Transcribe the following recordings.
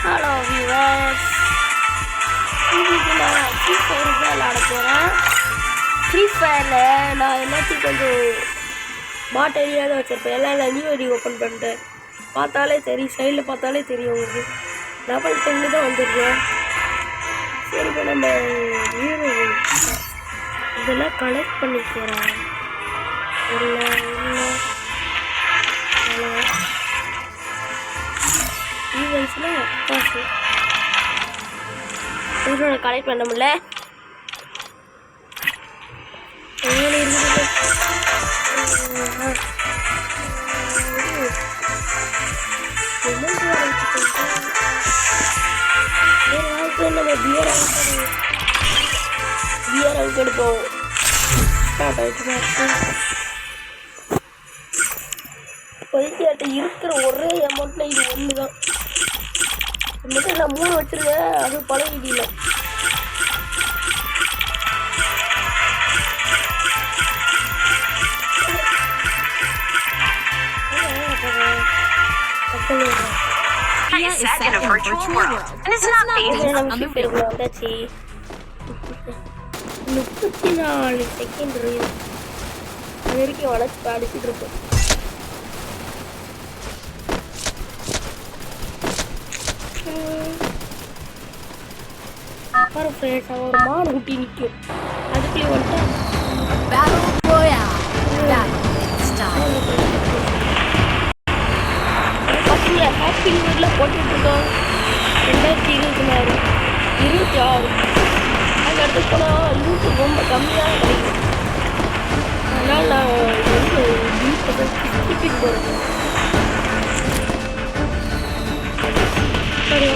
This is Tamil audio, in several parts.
ஹலோ வியூவர்ஸ், இன்னைக்கு நான் ஃப்ரீ ஃபயர் தான் விளாட போகிறேன். ஃப்ரீ ஃபயரில் நான் எல்லாத்தையும் கொஞ்சம் பாட் ஐடியா தான் வச்சுருப்பேன். எல்லாம் நியூ ஐடி ஓப்பன் பண்ணிட்டேன். பார்த்தாலே தெரியும், சைடில் பார்த்தாலே தெரியும் உங்களுக்கு. டபுள் 10 தான் வந்துருக்கேன். சரி, இப்போ நம்ம ஹீரோ இதெல்லாம் கலெக்ட் பண்ணிக்கிறேன். ஈவெண்ட்ஸில் காசு கலெக்ட் பண்ண முடியல. நம்ம பியர் அவுட் எடுப்போம். ஸ்டார்ட் ஆகிட்டு இப்போதைக்கு இருக்கிற ஒரே அமௌண்ட்டில் இது ஒன்று தான். மட்டும் நான் 3 வச்சுருக்கேன். அது பழைய இல்லை. வந்தாச்சு. 34 செகண்ட் இருக்குது. அது வரைக்கும் வளர்ச்சி அடிச்சுட்டு இருக்கோம். ஒரு மாடு குட்டி நிற்கும். அதுக்குள்ளே வந்துட்டு ஹாப்பி நியூஇயரில் போட்டுட்ருக்கோம். 2026 26 அந்த இடத்துக்கு போனால் யூடியூப் ரொம்ப கம்மியாக கிடைக்கும். அதனால் நான் வந்து டிபிக்கு போகிறேன். சரி,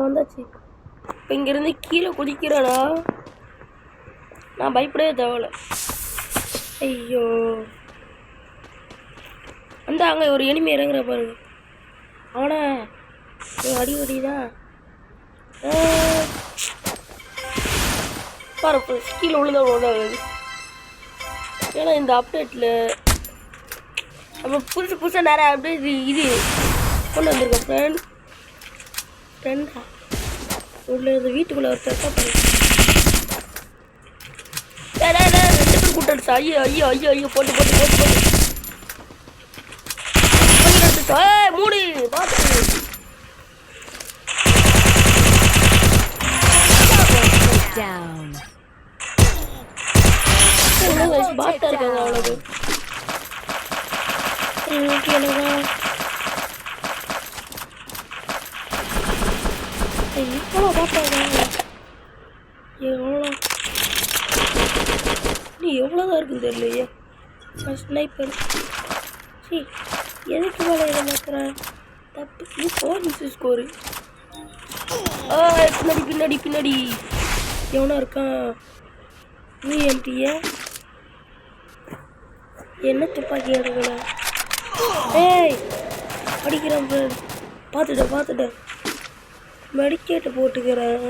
வந்தாச்சு. இப்போ இங்கேருந்து கீழே குதிக்கிறேனா? நான் பயப்படவே தேவையில்ல. ஐயோ, அந்த அங்கே ஒரு எனிமி இறங்குற பாருங்க. அவனை அடி அடிதான் பாரு. கீழே விழுந்தா ஒன்றாகுது. ஏன்னா இந்த அப்டேட்டில் நம்ம புதுசாக நிறைய அப்டேட் இது கொண்டு வந்திருக்கோம். ஃப்ரெண்டா உள்ள இந்த வீட்டுக்குள்ளே ஒருத்தர் பண்ணி 2 பேர் கூட்டடிச்சா. ஐயோ போட்டு மூடு பார்த்து பாட்டா இருக்காங்க. அவ்வளவு எவ்வளோ பாட்டாங்க. எவ்வளோதான் இருக்குன்னு தெரியலையே. ஸ்னைப்பர் சரி, எதுக்கு மேலே இதை மாத்துறேன்? தப்பு. இது 4 ஸ்கோரு. பின்னாடி எவனா இருக்கான்? யூஎம்பிய என்ன துப்பாக்கி எடுக்கல. ஏய், அடிக்கிறான். பார்த்துட்டேன். மெடிக்கேட்டு போட்டுக்கிறேன்.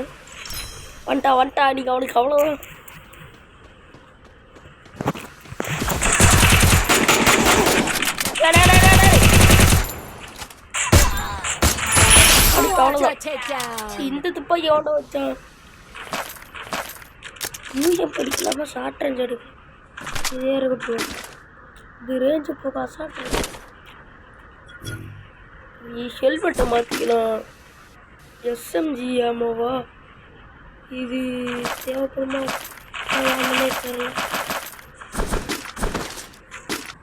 வந்துட்டா நீங்க அவனுக்கு அவ்வளோதான். இந்த துப்பாக்கி எவ்வளோ வச்சான்? யூஎம் படிக்கலாமா? ஷார்ட் ரேஞ்ச் எடுக்கு. இதே இருக்கட்டும். இது ரேஞ்சு போக ஷார்ட் ரேஞ்ச். நீ ஹெல்மெட்டை மாற்றிக்கலாம். எஸ்எம்ஜி ஆமாவா? இது தேவைப்படுமா? தெரியல.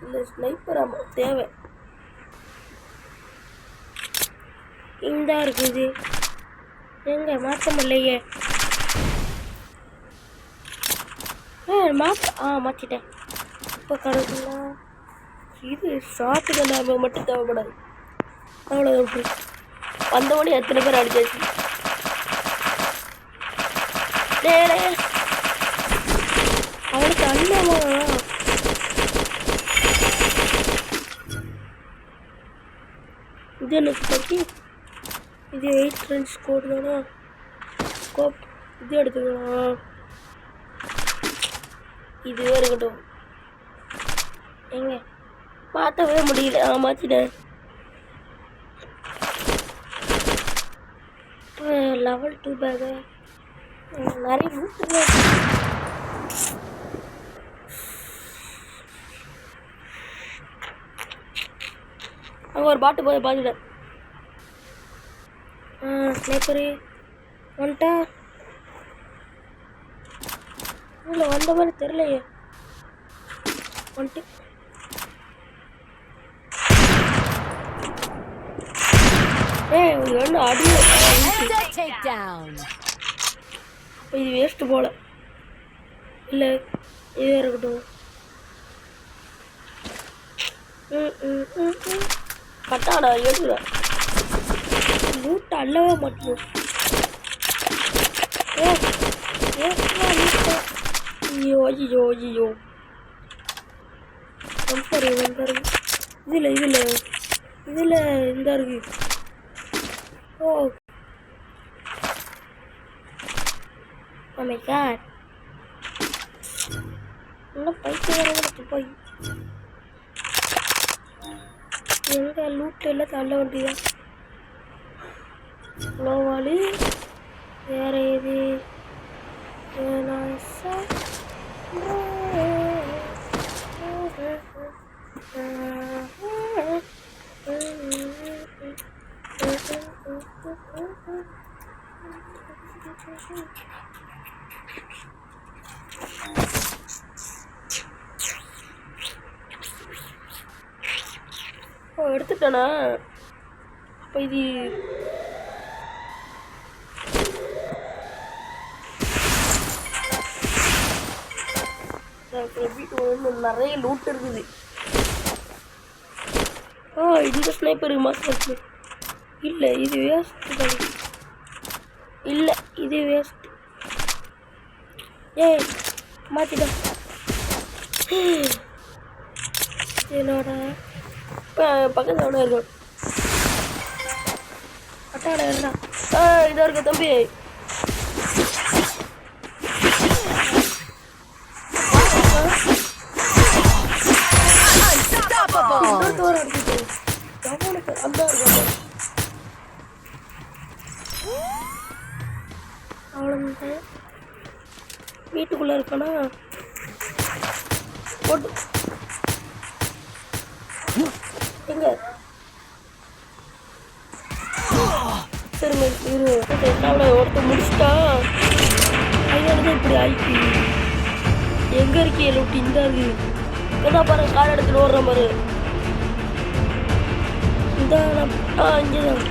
இந்த ஸ்னைப்பர் ஆமா தேவை. இந்தா இருக்குது. எங்க மாற்ற முடியலையே. மாற்றிட்டேன். இப்போ கரெக்டுங்களா? இது ஷார்ட்டுக்கு நம்ம மட்டும் தேவைப்படாது. அவ்வளோதான். வந்தவொடனே எத்தனை பேர் அடிச்சாச்சு. அவனுக்கு அண்ணாமா இது எனக்கு பற்றி இது 8 ரன்ஸ் கோட் தானா கோப் இது எடுத்துக்கலாம். இதுவே இருக்கட்டும். எங்க மாற்றவே முடியல. மாற்றிட்டேன். லெவல் 2 பேக்கு நிறைய லூட்டு. அங்கே ஒரு பாட்டு போய் பார்த்துட்டேன். ஸ்னைப்பரு வந்துட்டா இல்லை வந்த மாதிரி தெரிலையே. வந்துட்டு அடி இது வேஸ்ட்டு போல. இல்லை இதே இருக்கட்டும். கட்டாடா எடுல லூட் அல்லவே மாட்டோம். ஐயோ ஐயோ ஐயோ வந்துரு வந்துரு. இதில் இந்த இருக்கு. ஓ Oh my god. இன்னும் பைக்கு வரவங்களுக்கு போய் எங்க லூட்டில் எல்லாம் தள்ள வேண்டியதா. லோவாலி வேற எது எடுத்துட்டேனா? அப்போ இது வீட்டு நிறைய லூட் இருக்குது. இந்த ஸ்னைப்பர் மாஸ்டர் இல்லை இது வேஸ்ட். இல்லை இது வேஸ்ட். மாற்றிட்டேன். என்னோட பக்கத்தில் எவ்வளோ இருக்கும். அட்டாடா என்ன இதாக இருக்கு தம்பி. அவ்வளோ வீட்டுக்குள்ளே இருக்கானா போட்டு எங்க சரி ஒருத்தர் முடிச்சுட்டான். அதனாலதான் இப்படி ஆயிடுச்சு. எங்க இருக்கே லூட்டி இந்த இருக்கு. எதா பாருங்க கார் எடுத்துட்டு ஓடுற மாதிரி. இந்த இங்கேதான்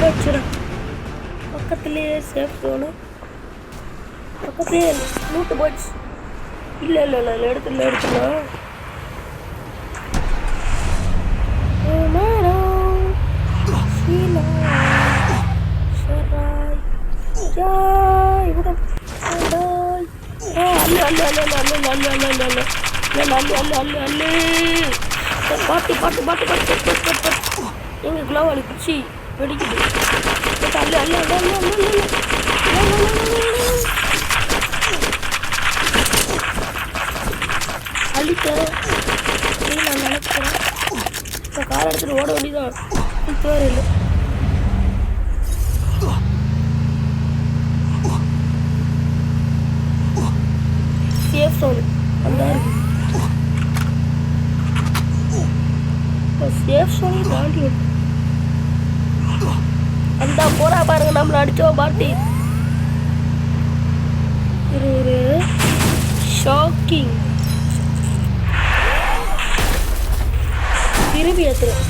வச்சுறேன். பக்கத்துலேயே சேஃப் வேணும். பக்கத்துலேயே லூட்டு போச்சு. இல்லை இல்லை இல்லை இல்லை எடுத்துடலாம். எங்க குளோவாலி குச்சி வெடிக்குது. அழிக்கிறேன் நான் நினைக்கிறேன். இப்போ கார் எடுத்துட்டு ஓட வேண்டியதான். வேறு இல்லை. சேஃப் சோன் அந்த சேஃப் சோன் தாண்டி அந்த போறா பாருங்க. நம்மளை அடிச்சோம் பாட்டி. ஒரு ஷாக்கிங் திரும்பி ஏத்துறேன்.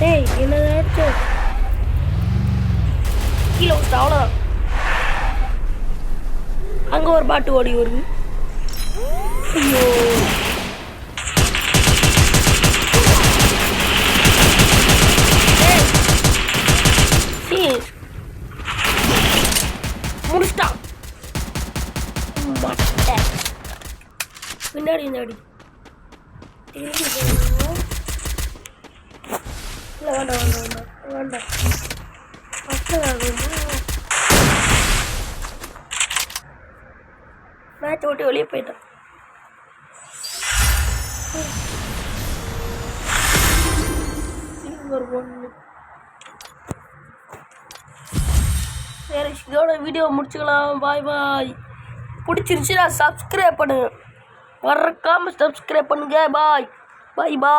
டேய் என்னது அடிச்சோம் கீழே விட்டு அவ்வளோதான். அங்கே ஒரு பாட்டு ஓடி வருது. ஐயோ முடிச்சிட்டான். பின்னாடி இல்லை வேண்டாம் வேண்டாம் வேண்டாம் வேண்டாம் மேட்ச் ஓட்டி வெளியே போயிட்டேன். சில்வர் 1. சரி, இதோட வீடியோ முடிச்சுக்கலாம். பாய் பாய். பிடிச்சிருந்துச்சுன்னா சப்ஸ்கிரைப் பண்ணுங்க, மறக்காமல் சப்ஸ்கிரைப் பண்ணுங்க. பாய் பாய் பாய்.